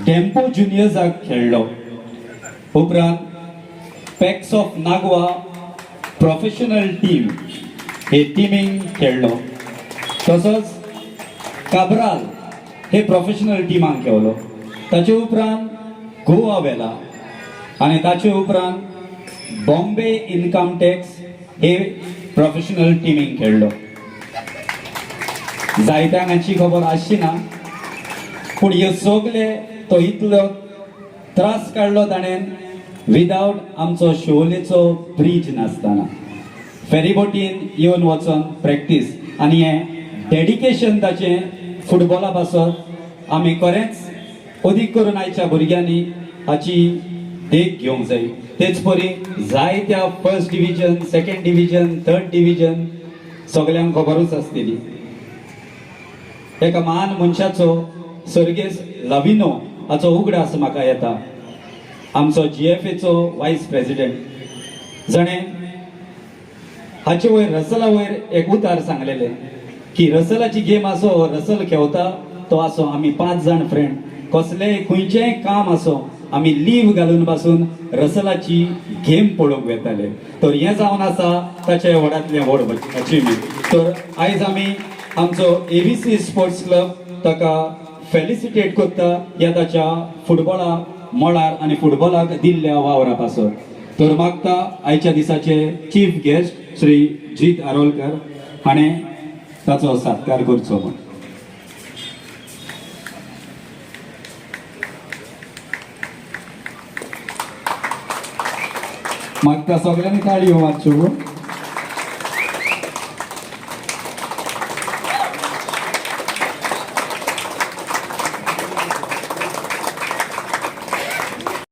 Tempo ज्युनियर्साक खेळ्ळो. उपरांत पॅक्स ऑफ नागवा प्रोफेशनल टीम हे टिमींग खेळ्ळो. तसोच काब्राल हे प्रोफेशनल टिमांक खेळलो. ताचे उपरांत गोवा वेला आणि ताचे उपरांत बॉम्बे इन्कम टॅक्स हे प्रोफेशनल टिमींग खेळ्ळो. जायत्यांक हाची खबर आसची ना, पूण हे सगळे तो इतलो त्रास काडलो ताणें विदाउट आमचो शिवोलेचो ब्रिज नासतना. फेरीबोटीन येवन वचोन प्रॅक्टीस आनी हें डेडिकेशन ताचें फुटबॉला पासत आमी खरेंच अदीक करून आयच्या भुरग्यांनी हाची देख घेवंक जाय. तेच परी जायत्या first division, second division, third division सगळ्यांक खबरूच आसतली. एका महान मनशाचो सर्गेस लविनो हाचो उगडास म्हाका येता. आमचो GFAचो वायस प्रेसिडेंट जणें हाचे वयर रसला वयर एक उतार सांगलेले की रसलाची गेम आसो, रसल खेळता तो आसो, आमी 5 जाण फ्रेंड कसलेय खंयचेंय काम आसो आमी लीव घालून पासून रसलाची गेम पळोवंक वेताले. तर हें जावन आसा ताचे व्हडांतलें व्हड अचिवमेंट. तर आयज आमी आमचो ABC स्पोर्ट्स क्लब ताका फेलिसिटेट करता ह्या ताच्या फुटबॉला मळार आनी फुटबॉलाक दिल्ल्या वावरा पासत. तर मागता आयच्या दिसाचे चीफ गेस्ट श्री जीत आरोलकर हाणें ताचो सत्कार करचो म्हण. मागता सगळ्यांनी ताळयो मारच्यो.